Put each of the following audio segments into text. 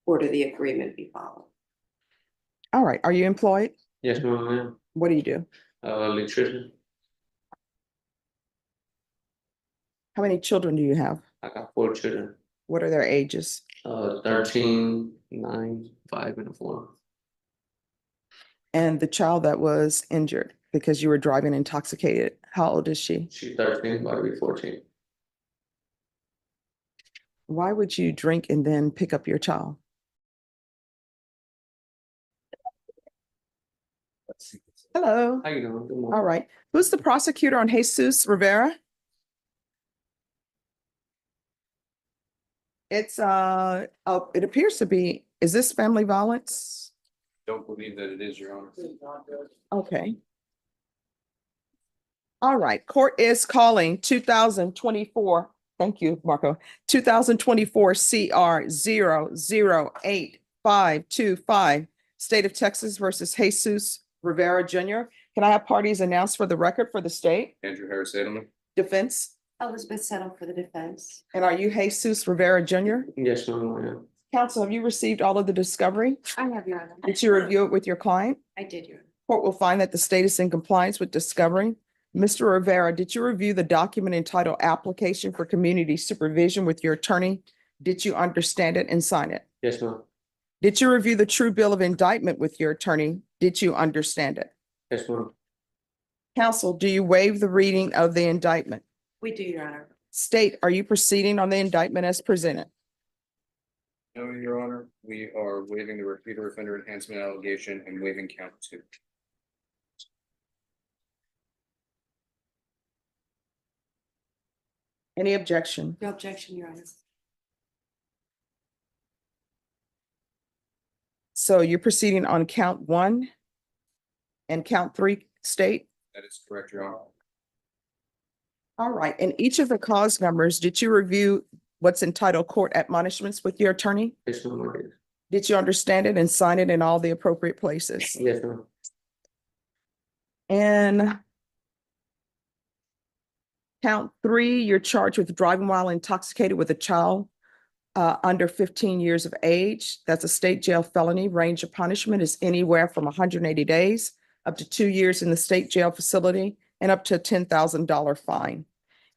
order the agreement be followed. All right. Are you employed? Yes, ma'am, I am. What do you do? Electrician. How many children do you have? I got 4 children. What are their ages? 13, 9, 5, and 4. And the child that was injured because you were driving intoxicated, how old is she? She's 13, about to be 14. Why would you drink and then pick up your child? Hello. How you doing? Good morning. All right. Who's the prosecutor on Jesus Rivera? It's it appears to be, is this family violence? Don't believe that it is, Your Honor. Okay. All right, court is calling 2024, thank you, Marco, 2024 CR 0085525, State of Texas versus Jesus Rivera Jr. Can I have parties announced for the record for the state? Andrew Harris Edelman. Defense? Elizabeth Settle for the defense. And are you Jesus Rivera Jr.? Yes, ma'am, I am. Counsel, have you received all of the discovery? I have, Your Honor. Did you review it with your client? I did, Your Honor. Court will find that the state is in compliance with discovery. Mr. Rivera, did you review the document entitled Application for Community Supervision with your attorney? Did you understand it and sign it? Yes, ma'am. Did you review the true bill of indictment with your attorney? Did you understand it? Yes, ma'am. Counsel, do you waive the reading of the indictment? We do, Your Honor. State, are you proceeding on the indictment as presented? No, Your Honor, we are waiving the repeater offender enhancement allegation and waiving count 2. Any objection? No objection, Your Honor. So you're proceeding on count 1 and count 3, state? That is correct, Your Honor. All right, and each of the cause numbers, did you review what's entitled court admonishments with your attorney? Yes, ma'am, I did. Did you understand it and sign it in all the appropriate places? Yes, ma'am. And count 3, you're charged with driving while intoxicated with a child under 15 years of age. That's a state jail felony. Range of punishment is anywhere from 180 days up to 2 years in the state jail facility and up to a $10,000 fine.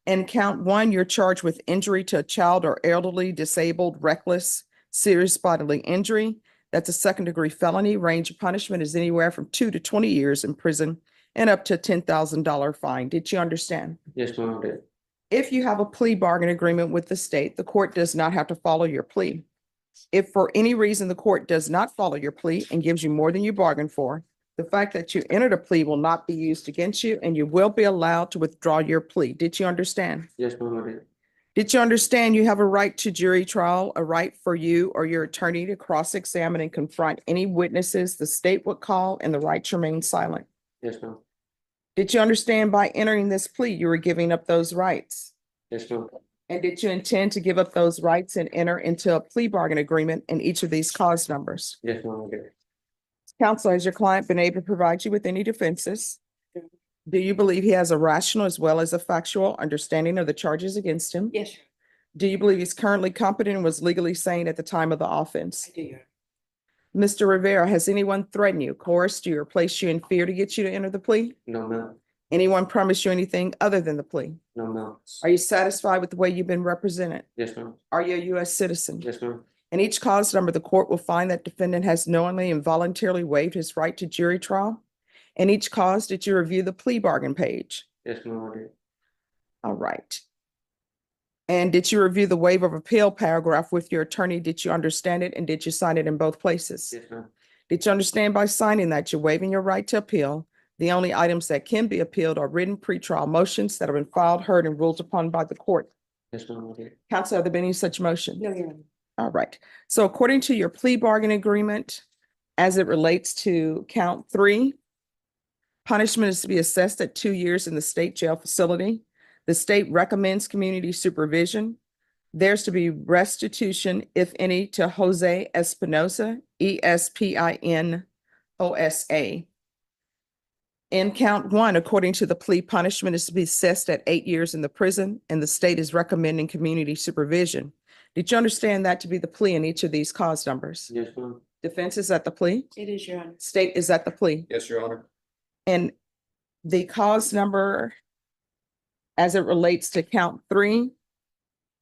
And count 1, you're charged with injury to a child or elderly, disabled, reckless, serious bodily injury. That's a second-degree felony. Range of punishment is anywhere from 2 to 20 years in prison and up to a $10,000 fine. Did you understand? Yes, ma'am, I did. If you have a plea bargain agreement with the state, the court does not have to follow your plea. If for any reason the court does not follow your plea and gives you more than you bargained for, the fact that you entered a plea will not be used against you and you will be allowed to withdraw your plea. Did you understand? Yes, ma'am, I did. Did you understand you have a right to jury trial, a right for you or your attorney to cross-examine and confront any witnesses the state would call, and the right to remain silent? Yes, ma'am. Did you understand by entering this plea, you were giving up those rights? Yes, ma'am. And did you intend to give up those rights and enter into a plea bargain agreement in each of these cause numbers? Yes, ma'am, I did. Counsel, has your client been able to provide you with any defenses? Do you believe he has a rational as well as a factual understanding of the charges against him? Yes, Your Do you believe he's currently competent and was legally sane at the time of the offense? Honor. I do, Your Honor. Mr. Rivera, has anyone threatened you, coerced you, or placed you in fear to get you to enter the plea? No, ma'am. Anyone promised you anything other than the plea? No, ma'am. Are you satisfied with the way you've been represented? Yes, ma'am. Are you a U.S. citizen? Yes, ma'am. In each cause number, the court will find that defendant has knowingly and voluntarily waived his right to jury trial. In each cause, did you review the plea bargain page? Yes, ma'am, I did. All right. And did you review the waiver of appeal paragraph with your attorney? Did you understand it and did you sign it in both places? Yes, ma'am. Did you understand by signing that you're waiving your right to appeal? The only items that can be appealed are written pretrial motions that have been filed, heard, and ruled upon by the court. Yes, ma'am, I did. Counsel, have there been any such motion? No, Your Honor. All right. So according to your plea bargain agreement, as it relates to count 3, punishment is to be assessed at 2 years in the state jail facility. The state recommends community supervision. There's to be restitution, if any, to Jose Espinosa, Espinosa. In count 1, according to the plea, punishment is to be assessed at 8 years in the prison, and the state is recommending community supervision. Did you understand that to be the plea in each of these cause numbers? Yes, ma'am. Defense is at the plea, It is, Your Honor. state is at the plea, Yes, Your Honor. and the cause number as it relates to count 3,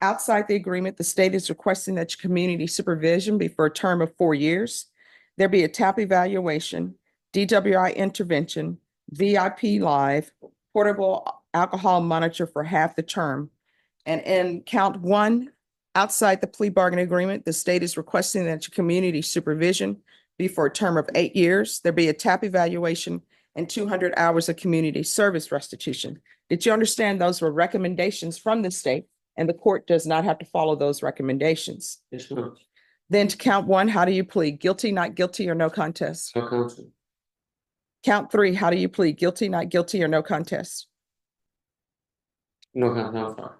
outside the agreement, the state is requesting that your community supervision be for a term of 4 years. There be a TAP evaluation, DWI intervention, VIP live, portable alcohol monitor for half the term. And in count 1, outside the plea bargaining agreement, the state is requesting that your community supervision be for a term of 8 years. There be a TAP evaluation and 200 hours of community service restitution. Did you understand those were recommendations from the state and the court does not have to follow those recommendations? Yes, ma'am. Then to count 1, how do you plead? Guilty, not guilty, or no contest? No counsel. Count 3, how do you plead? Guilty, not guilty, or no contest? No counsel. I'm sorry.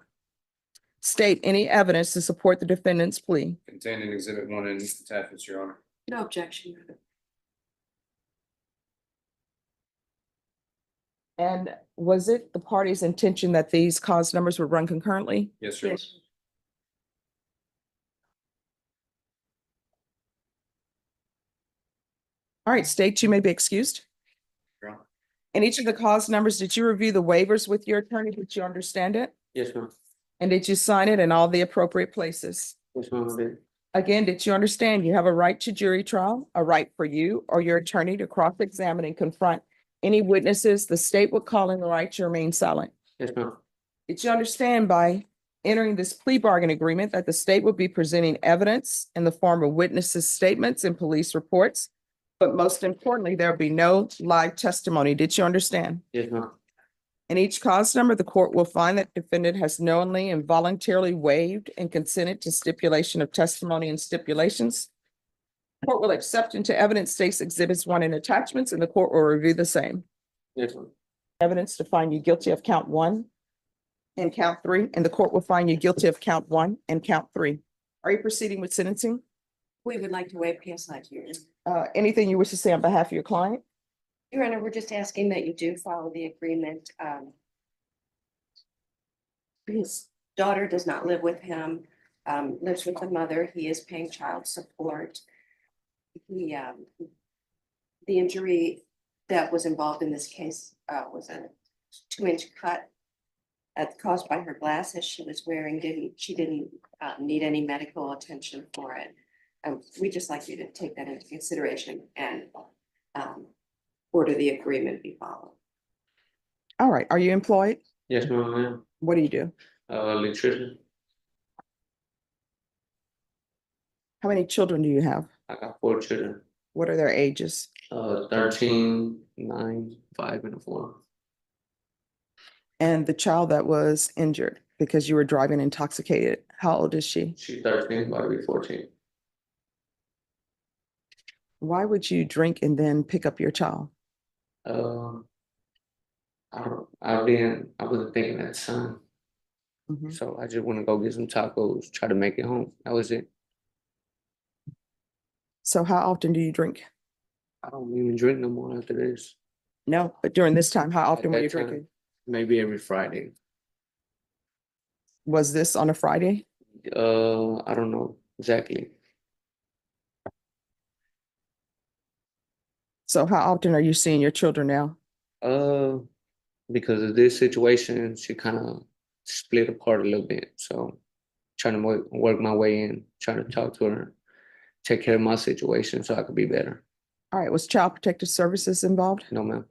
State any evidence to support the defendant's plea. Contained in Exhibit 1 and attachments, Your Honor. No objection, Your Honor. And was it the party's intention that these cause numbers would run concurrently? Yes, Your Honor. Yes. All right, state, you may be excused. Your Honor. In each of the cause numbers, did you review the waivers with your attorney? Did you understand it? Yes, ma'am. And did you sign it in all the appropriate places? Yes, ma'am. I did. Again, did you understand you have a right to jury trial, a right for you or your attorney to cross-examine and confront any witnesses the state would call in the right to remain silent? Yes, ma'am. Did you understand by entering this plea bargain agreement that the state would be presenting evidence in the form of witnesses' statements and police reports? But most importantly, there'll be no live testimony. Did you understand? Yes, ma'am. In each cause number, the court will find that defendant has knowingly and voluntarily waived and consented to stipulation of testimony and stipulations. Court will accept into evidence states exhibits 1 and attachments, and the court will review the same. Yes, ma'am. Evidence to find you guilty of count 1 and count 3, and the court will find you guilty of count 1 and count 3. Are you proceeding with sentencing? We would like to waive PSI to Your Honor. Anything you wish to say on behalf of your client? Your Honor, we're just asking that you do follow the agreement. His daughter does not live with him, lives with the mother. He is paying child support. He, the injury that was involved in this case, was a 2-inch cut caused by her glasses she was wearing. She didn't need any medical attention for it. We'd just like you to take that into consideration and, order the agreement be followed. All right. Are you employed? Yes, ma'am. I am. What do you do? Electrician. How many children do you have? I got 4 children. What are their ages? 13, 9, 5, and 4. And the child that was injured because you were driving intoxicated, how old is she? She's 13, about to be 14. Why would you drink and then pick up your child? I wasn't thinking at the time. Mhm. So I just want to go get some tacos, try to make it home. That was it. So how often do you drink? I don't even drink no more after this. No, but during this time, how often At were that you time. drinking? Maybe every Friday. Was this on a Friday? I don't know exactly. So how often are you seeing your children now? Because of this situation, she kind of split apart a little bit. So trying to work my way in, trying to talk to her, take care of my situation so I could be better. All right, was Child Protective Services involved? No, ma'am.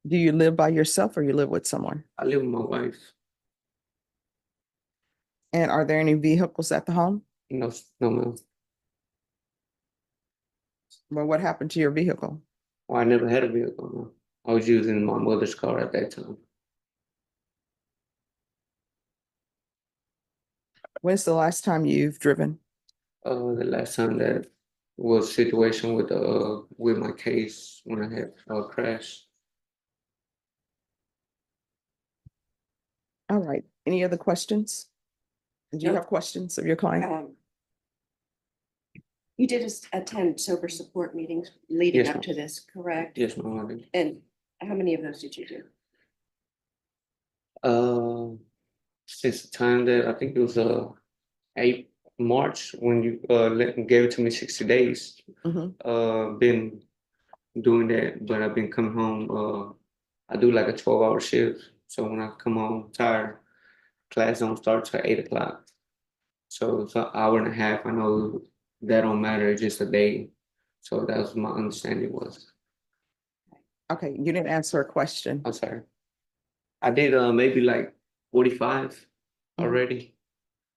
Do you live by yourself or you live with someone? I live with my wife. And are there any vehicles at the home? No, no, ma'am. Well, what happened to your vehicle? Well, I never had a vehicle, ma'am. I was using my mother's car at that time. When's the last time you've driven? The last time that was situation with my case when I had a crash. All right, any other questions? Do you No. have questions of your client? You did attend sober support meetings leading Yes, up ma'am. to this, correct? Yes, ma'am. I did. And how many of those did you do? since the time that I think it was 8 March when you gave it to me 60 days. Mhm. Been doing that, but I've been coming home. I do like a 12-hour shift, so when I come home tired, class don't start till 8 o'clock. So it's an hour and a half. I know that don't matter. It's just a day. So that was my understanding was. Okay, you didn't answer a question. I'm sorry. I did maybe like 45 Mhm. already,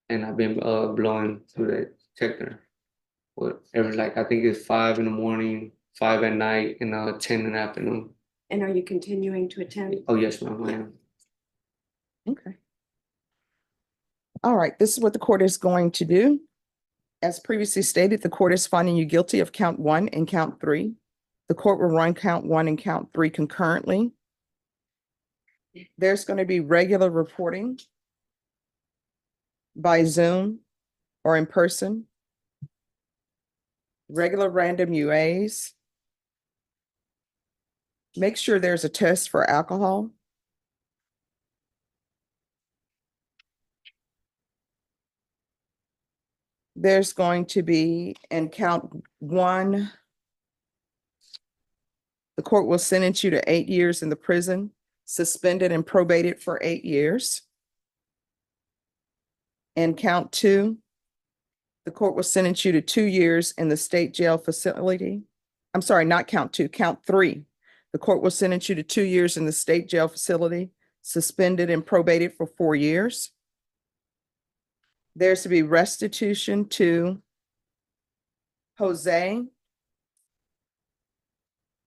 and I've been blowing through that sector. What every like I think it's 5 in the morning, 5 at night, and 10 in the afternoon. And are you continuing to attend? Oh yes, ma'am, I am. Okay. All right, this is what the court is going to do. As previously stated, the court is finding you guilty of count 1 and count 3. The court will run count 1 and count 3 concurrently. There's going to be regular reporting by Zoom or in person, regular random UAs. Make sure there's a test for alcohol. There's going to be, in count 1, the court will sentence you to 8 years in the prison, suspended and probated for 8 years. And count 2, the court will sentence you to 2 years in the state jail facility. I'm sorry, not count 2, count 3. The court will sentence you to 2 years in the state jail facility, suspended and probated for 4 years. There's to be restitution to Jose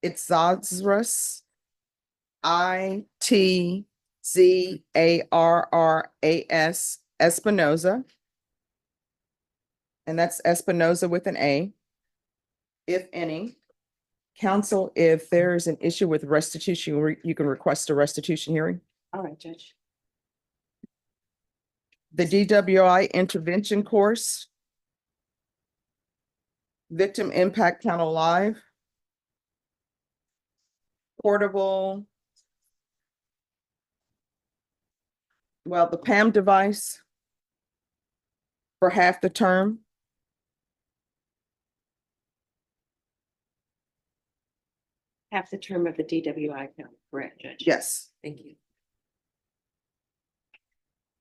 Itzazras, Itzarras Espinoza. And that's Espinoza with an A. If any, counsel, if there is an issue with restitution, you can request a restitution hearing. All right, Judge. The DWI intervention course, victim impact count alive, portable, well, the PAM device for half the term. Half the term of the DWI count, correct, Judge? Yes. Thank you.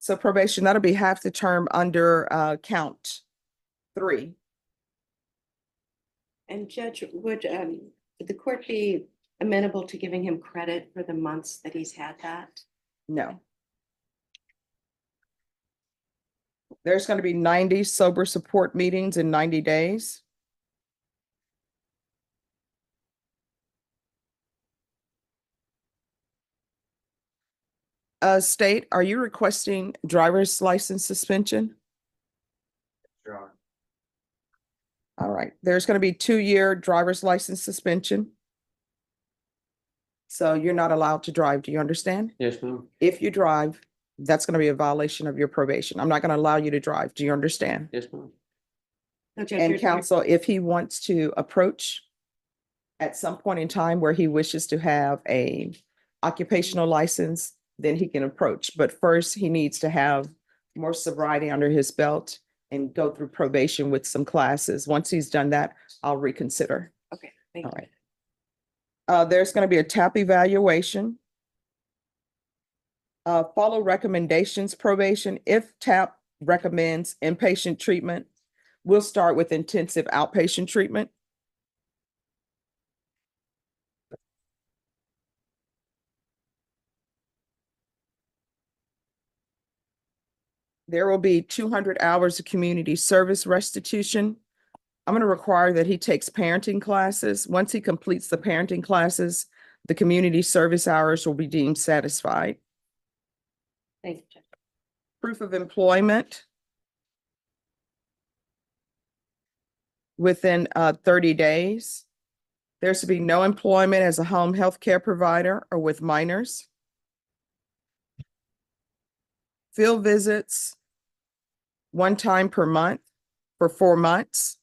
So probation, that'll be half the term under count 3. And Judge, would the court be amenable to giving him credit for the months that he's had that? No. There's going to be 90 sober support meetings in 90 days. State, are you requesting driver's license suspension? Your Honor. All right, there's going to be 2-year driver's license suspension. So you're not allowed to drive. Do you understand? Yes, ma'am. If you drive, that's going to be a violation of your probation. I'm not going to allow you to drive. Do you understand? Yes, ma'am. No, Judge, And you're- counsel, if he wants to approach at some point in time where he wishes to have a occupational license, then he can approach. But first, he needs to have more sobriety under his belt and go through probation with some classes. Once he's done that, I'll reconsider. Okay, thank All you. right. There's going to be a TAP evaluation. Follow recommendations probation. If TAP recommends inpatient treatment, we'll start with intensive outpatient treatment. There will be 200 hours of community service restitution. I'm going to require that he takes parenting classes. Once he completes the parenting classes, the community service hours will be deemed satisfied. Thank you, Judge. Proof of employment within 30 days. There's to be no employment as a home health care provider or with minors. Field visits 1 time per month for 4 months.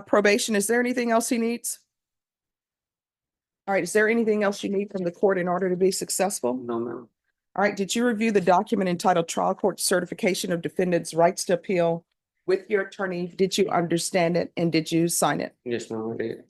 Probation, is there anything else he needs? All right, is there anything else you need from the court in order to be successful? No, ma'am. All right, did you review the document entitled Trial Court Certification of Defendant's Rights to Appeal with your attorney? Did you understand it and did you sign it? Yes, ma'am, I did.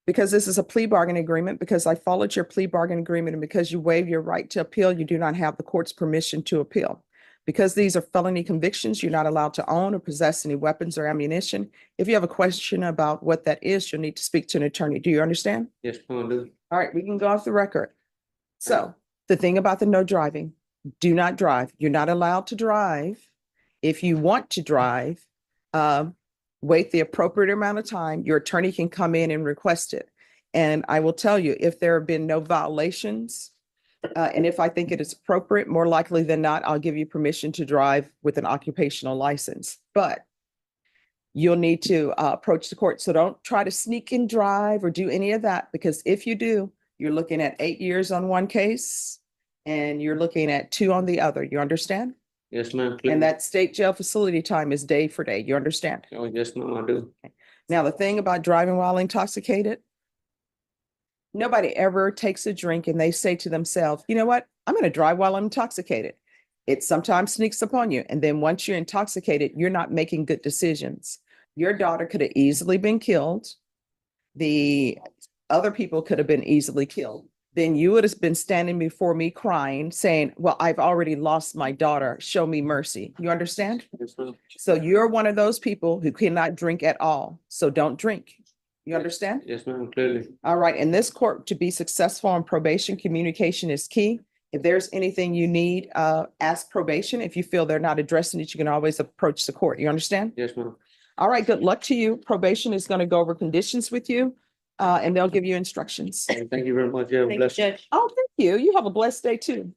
Because this is a plea bargain agreement, because I followed your plea bargain agreement, and because you waive your right to appeal, you do not have the court's permission to appeal. Because these are felony convictions, you're not allowed to own or possess any weapons or ammunition. If you have a question about what that is, you'll need to speak to an attorney. Do you understand? Yes, ma'am, I do. All right, we can go off the record. So the thing about the no driving, do not drive. You're not allowed to drive. If you want to drive, wait the appropriate amount of time. Your attorney can come in and request it. And I will tell you, if there have been no violations, and if I think it is appropriate, more likely than not, I'll give you permission to drive with an occupational license. But you'll need to approach the court. So don't try to sneak and drive or do any of that, because if you do, you're looking at 8 years on one case and you're looking at 2 on the other. You understand? Yes, ma'am. And please. that state jail facility time is day for day. You understand? Oh, yes, ma'am, I do. Now, the thing about driving while intoxicated, nobody ever takes a drink and they say to themselves, you know what? I'm going to drive while I'm intoxicated. It sometimes sneaks upon you. And then once you're intoxicated, you're not making good decisions. Your daughter could have easily been killed. The other people could have been easily killed. Then you would have been standing before me crying, saying, well, I've already lost my daughter. Show me mercy. You understand? Yes, ma'am. So you're one of those people who cannot drink at all. So don't drink. You understand? Yes, ma'am, clearly. All right. In this court, to be successful on probation, communication is key. If there's anything you need, ask probation. If you feel they're not addressing it, you can always approach the court. You understand? Yes, ma'am. All right. Good luck to you. Probation is going to go over conditions with you, and they'll give you instructions. Thank you very much. You have a Thank you, blessed. Judge. Oh, thank you. You have a blessed day too.